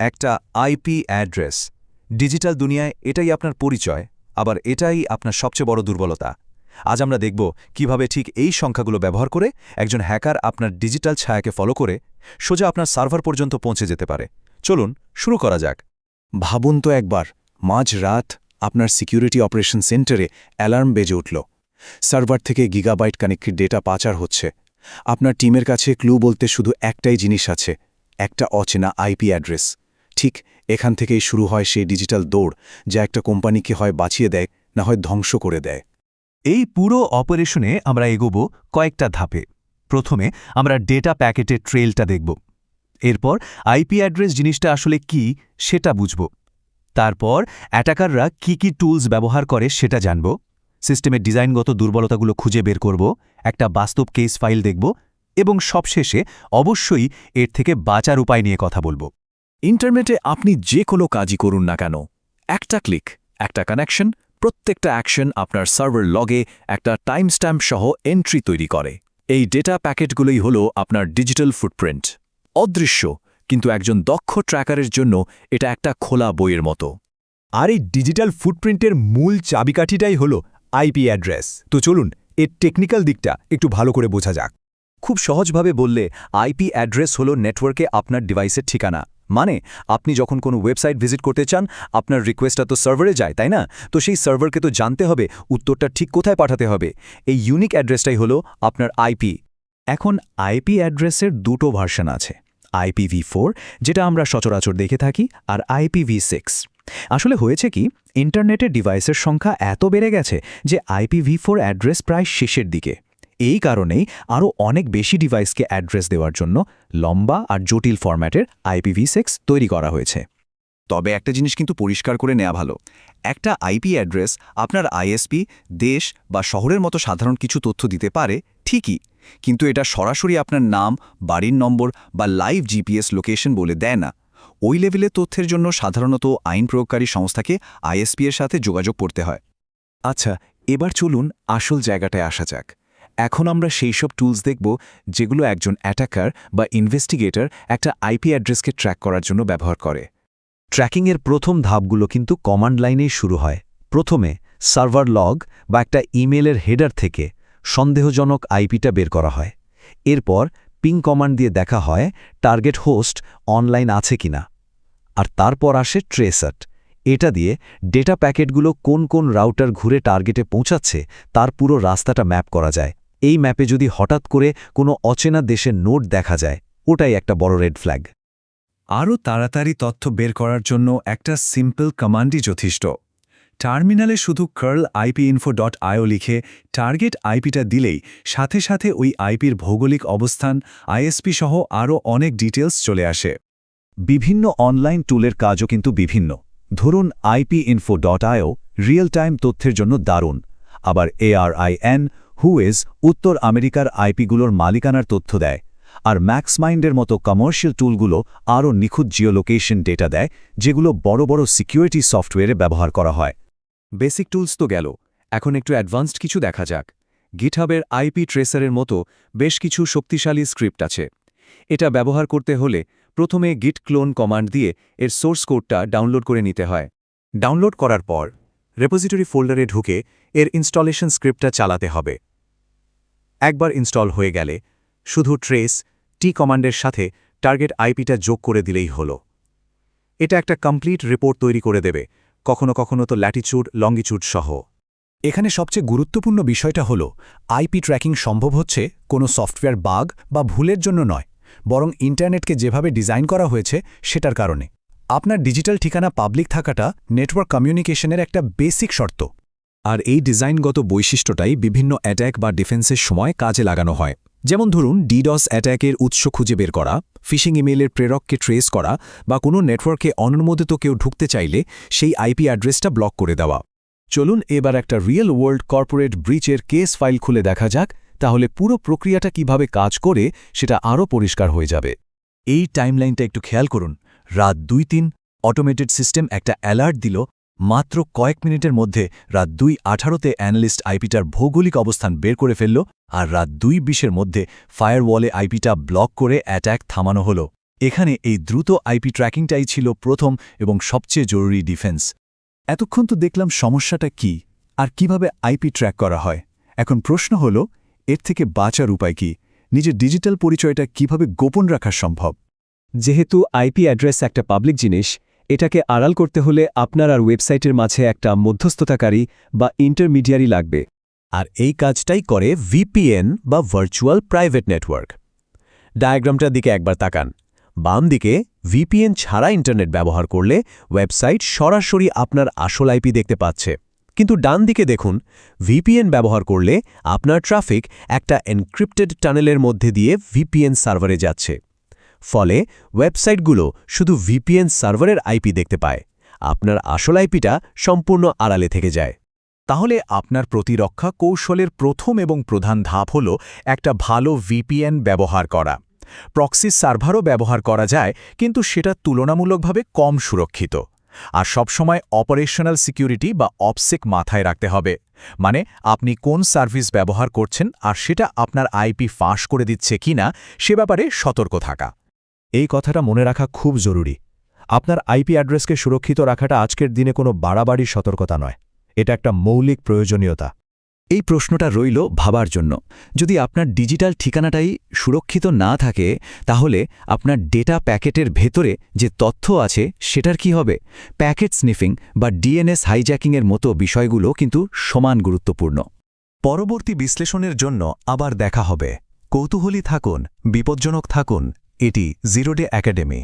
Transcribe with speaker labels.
Speaker 1: একটা IP address. Digital দুনিয়ায় এটাই আপনার পরিচয়, আবার এটাই আপনার সবচেয়ে বড় দুর্বলতা। আজ আমরা দেখব কিভাবে ঠিক এই সংখ্যাগুলো ব্যবহার করে একজন হ্যাকার আপনার ডিজিটাল ছায়াকে ফলো করে সোজা আপনার সার্ভার পর্যন্ত পৌঁছে যেতে পারে। চলুন শুরু করা যাক।
Speaker 2: ভাবুন তো একবার, মাঝরাত আপনার সিকিউরিটি অপারেশন সেন্টারে অ্যালার্ম বেজে উঠল। সার্ভার থেকে গিগাবাইট কানেক্টেড ডেটা পাচার হচ্ছে। আপনার টিমের কাছে ক্লু বলতে শুধু একটাই জিনিস আছে, একটা অচেনা আইপি অ্যাড্রেস। ঠিক এখান থেকেই শুরু হয় সেই ডিজিটাল দৌড়, যা একটা কোম্পানিকে হয় বাঁচিয়ে দেয়, না হয় ধ্বংস করে দেয়।
Speaker 1: এই পুরো অপারেশনে আমরা এগোব কয়েকটা ধাপে। প্রথমে আমরা ডেটা প্যাকেটের ট্রেলটা দেখব। এরপর আইপি অ্যাড্রেস জিনিসটা আসলে কি সেটা বুঝব। তারপর অ্যাটাকাররা কি টুলস ব্যবহার করে সেটা জানব। সিস্টেমের ডিজাইনগত দুর্বলতাগুলো খুঁজে বের করব, একটা বাস্তব কেস ফাইল দেখব এবং সবশেষে অবশ্যই এর থেকে বাঁচার উপায় নিয়ে কথা বলব।
Speaker 2: ইন্টারনেটে আপনি যে কোনো কাজই করুন না কেন, একটা ক্লিক, একটা কানেকশন, প্রত্যেকটা অ্যাকশন আপনার সার্ভার লগে একটা টাইম স্ট্যাম্প সহ এন্ট্রি তৈরি করে। এই ডেটা প্যাকেটগুলোই হল আপনার ডিজিটাল ফুটপ্রিন্ট। অদৃশ্য, কিন্তু একজন দক্ষ ট্র্যাকারের জন্য এটা একটা খোলা বইয়ের মতো।
Speaker 3: আর এই ডিজিটাল ফুটপ্রিন্টের মূল চাবিকাঠিটাই হল আইপি অ্যাড্রেস। তো চলুন এর টেকনিক্যাল দিকটা একটু ভালো করে বোঝা যাক।
Speaker 1: খুব সহজভাবে বললে আইপি অ্যাড্রেস হলো নেটওয়ার্কে আপনার ডিভাইসের ঠিকানা। মানে আপনি যখন কোনো ওয়েবসাইট ভিজিট করতে চান, আপনার রিকোয়েস্টটা তো সার্ভারে যায়, তাই না? তো সেই সার্ভারকে তো জানতে হবে উত্তরটা ঠিক কোথায় পাঠাতে হবে। এই ইউনিক অ্যাড্রেসটাই হলো আপনার আইপি।
Speaker 2: এখন আইপি অ্যাড্রেসের দুটো ভার্সন আছে, IPv4 যেটা আমরা সচরাচর দেখে থাকি, আর IPv6। আসলে হয়েছে কি, ইন্টারনেটের ডিভাইসের সংখ্যা এত বেড়ে গেছে যে IPv4 অ্যাড্রেস প্রায় শেষের দিকে। এই কারণেই আরও অনেক বেশি ডিভাইসকে অ্যাড্রেস দেওয়ার জন্য লম্বা আর জটিল ফরম্যাটের IPv6 তৈরি করা হয়েছে।
Speaker 4: তবে একটা জিনিস কিন্তু পরিষ্কার করে নেওয়া ভালো, একটা আইপি অ্যাড্রেস আপনার আইএসপি, দেশ বা শহরের মতো সাধারণ কিছু তথ্য দিতে পারে ঠিকই, কিন্তু এটা সরাসরি আপনার নাম, বাড়ির নম্বর বা লাইভ জিপিএস লোকেশন বলে দেয় না। ওই লেভেলের তথ্যের জন্য সাধারণত আইন প্রয়োগকারী সংস্থাকে আইএসপি এর সাথে যোগাযোগ করতে হয়।
Speaker 2: আচ্ছা, এবার চলুন আসল জায়গাটায় আসা যাক। এখন আমরা সেই সব টুলস দেখব যেগুলো একজন অ্যাটাকার বা ইনভেস্টিগেটর একটা আইপি অ্যাড্রেসকে ট্র্যাক করার জন্য ব্যবহার করে।
Speaker 1: ট্র্যাকিংয়ের প্রথম ধাপগুলো কিন্তু কমান্ড লাইনেই শুরু হয়। প্রথমে সার্ভার লগ বা একটা ইমেলের হেডার থেকে সন্দেহজনক আইপিটা বের করা হয়। এরপর পিং কমান্ড দিয়ে দেখা হয় টার্গেট হোস্ট অনলাইন আছে কিনা। আর তারপর আসে ট্রেসাট। এটা দিয়ে ডেটা প্যাকেটগুলো কোন রাউটার ঘুরে টার্গেটে পৌঁছাচ্ছে তার পুরো রাস্তাটা ম্যাপ করা যায়। এই ম্যাপে যদি হঠাৎ করে কোনো অচেনা দেশের নোট দেখা যায়, ওটাই একটা বড় রেড ফ্ল্যাগ।
Speaker 3: আরও তাড়াতাড়ি তথ্য বের করার জন্য একটা সিম্পল কমান্ডই যথেষ্ট। টার্মিনালে শুধু curl-ipinfo.io লিখে টার্গেট আইপিটা দিলেই সাথে সাথে ওই আইপির ভৌগোলিক অবস্থান, আইএসপি সহ আরও অনেক ডিটেলস চলে আসে।
Speaker 2: বিভিন্ন অনলাইন টুলের কাজও কিন্তু বিভিন্ন। ধরুন ipinfo.io রিয়েল টাইম তথ্যের জন্য দারুণ। আবার ARIN হুইজ উত্তর আমেরিকার আইপিগুলোর মালিকানার তথ্য দেয়। আর ম্যাক্সমাইন্ডের মতো কমার্শিয়াল টুলগুলো আরও নিখুঁত জিওলোকেশন ডেটা দেয়, যেগুলো বড় বড় সিকিউরিটি সফটওয়্যারে ব্যবহার করা হয়।
Speaker 4: বেসিক টুলস তো গেল, এখন একটু অ্যাডভান্সড কিছু দেখা যাক। গিটহাবের আইপি ট্রেসারের মতো বেশ কিছু শক্তিশালী স্ক্রিপ্ট আছে। এটা ব্যবহার করতে হলে প্রথমে গিট ক্লোন কমান্ড দিয়ে এর সোর্স কোডটা ডাউনলোড করে নিতে হয়। ডাউনলোড করার পর রেপোজিটরি ফোল্ডারে ঢুকে এর ইনস্টলেশন স্ক্রিপ্টটা চালাতে হবে। একবার ইনস্টল হয়ে গেলে শুধু ট্রেস টি কমান্ডের সাথে টার্গেট আইপিটা যোগ করে দিলেই হলো। এটা একটা কমপ্লিট রিপোর্ট তৈরি করে দেবে, কখনো কখনো তো ল্যাটিচিউড, লঙ্গিচিউড সহ।
Speaker 2: এখানে সবচেয়ে গুরুত্বপূর্ণ বিষয়টা হলো আইপি ট্র্যাকিং সম্ভব হচ্ছে কোনো সফটওয়্যার বাগ বা ভুলের জন্য নয়, বরং ইন্টারনেটকে যেভাবে ডিজাইন করা হয়েছে সেটার কারণে। আপনার ডিজিটাল ঠিকানা পাবলিক থাকাটা নেটওয়ার্ক কমিউনিকেশনের একটা বেসিক শর্ত। আর এই ডিজাইনগত বৈশিষ্ট্যটাই বিভিন্ন অ্যাট্যাক বা ডিফেন্সের সময় কাজে লাগানো হয়। যেমন ধরুন ডিডস অ্যাট্যাকের উৎস খুঁজে বের করা, ফিশিং ইমেইলের প্রেরককে ট্রেস করা, বা কোনো নেটওয়ার্কে অনুমোদিত কেউ ঢুকতে চাইলে সেই আইপি অ্যাড্রেসটা ব্লক করে দেওয়া। চলুন এবার একটা রিয়েল ওয়ার্ল্ড কর্পোরেট ব্রিচের কেস ফাইল খুলে দেখা যাক, তাহলে পুরো প্রক্রিয়াটা কিভাবে কাজ করে সেটা আরও পরিষ্কার হয়ে যাবে। এই টাইমলাইনটা একটু খেয়াল করুন। রাত ২:৩ অটোমেটেড সিস্টেম একটা অ্যালার্ট দিল। মাত্র কয়েক মিনিটের মধ্যে রাত ২:১৮তে অ্যানালিস্ট আইপিটার ভৌগোলিক অবস্থান বের করে ফেলল, আর রাত ২:২০-এর মধ্যে ফায়ারওয়ালে আইপিটা ব্লক করে অ্যাট্যাক থামানো হলো। এখানে এই দ্রুত আইপি ট্র্যাকিংটাই ছিল প্রথম এবং সবচেয়ে জরুরি ডিফেন্স। এতক্ষণ তো দেখলাম সমস্যাটা কি আর কিভাবে আইপি ট্র্যাক করা হয়। এখন প্রশ্ন হলো, এর থেকে বাঁচার উপায় কি? নিজের ডিজিটাল পরিচয়টা কিভাবে গোপন রাখা সম্ভব?
Speaker 5: যেহেতু আইপি অ্যাড্রেস একটা পাবলিক জিনিস, এটাকে আড়াল করতে হলে আপনার আর ওয়েবসাইটের মাঝে একটা মধ্যস্থতাকারী বা ইন্টারমিডিয়ারি লাগবে।
Speaker 2: আর এই কাজটাই করে ভিপিএন বা ভার্চুয়াল প্রাইভেট নেটওয়ার্ক। ডায়াগ্রামটার দিকে একবার তাকান। বাম দিকে ভিপিএন ছাড়া ইন্টারনেট ব্যবহার করলে ওয়েবসাইট সরাসরি আপনার আসল আইপি দেখতে পাচ্ছে, কিন্তু ডান দিকে দেখুন, ভিপিএন ব্যবহার করলে আপনার ট্রাফিক একটা এনক্রিপ্টেড টানেলের মধ্যে দিয়ে ভিপিএন সার্ভারে যাচ্ছে। ফলে ওয়েবসাইটগুলো শুধু ভিপিএন সার্ভারের আইপি দেখতে পায়, আপনার আসল আইপিটা সম্পূর্ণ আড়ালে থেকে যায়। তাহলে আপনার প্রতিরক্ষা কৌশলের প্রথম এবং প্রধান ধাপ হল একটা ভালো ভিপিএন ব্যবহার করা। প্রক্সি সার্ভারও ব্যবহার করা যায়, কিন্তু সেটা তুলনামূলকভাবে কম সুরক্ষিত। আর সবসময় অপারেশনাল সিকিউরিটি বা অপসেক মাথায় রাখতে হবে, মানে আপনি কোন সার্ভিস ব্যবহার করছেন আর সেটা আপনার আইপি ফাঁস করে দিচ্ছে কিনা সে ব্যাপারে সতর্ক থাকা। এই কথাটা মনে রাখা খুব জরুরি। আপনার আইপি অ্যাড্রেসকে সুরক্ষিত রাখাটা আজকের দিনে কোনো বাড়াবাড়ি সতর্কতা নয়, এটা একটা মৌলিক প্রয়োজনীয়তা। এই প্রশ্নটা রইল ভাবার জন্য, যদি আপনার ডিজিটাল ঠিকানাটাই সুরক্ষিত না থাকে, তাহলে আপনার ডেটা প্যাকেটের ভেতরে যে তথ্য আছে সেটার কি হবে? প্যাকেট স্নিফিং বা ডিএনএস হাইজ্যাকিংয়ের মতো বিষয়গুলো কিন্তু সমান গুরুত্বপূর্ণ। পরবর্তী বিশ্লেষণের জন্য আবার দেখা হবে। কৌতূহলী থাকুন, বিপজ্জনক থাকুন। এটি জিরো ডে একাডেমি।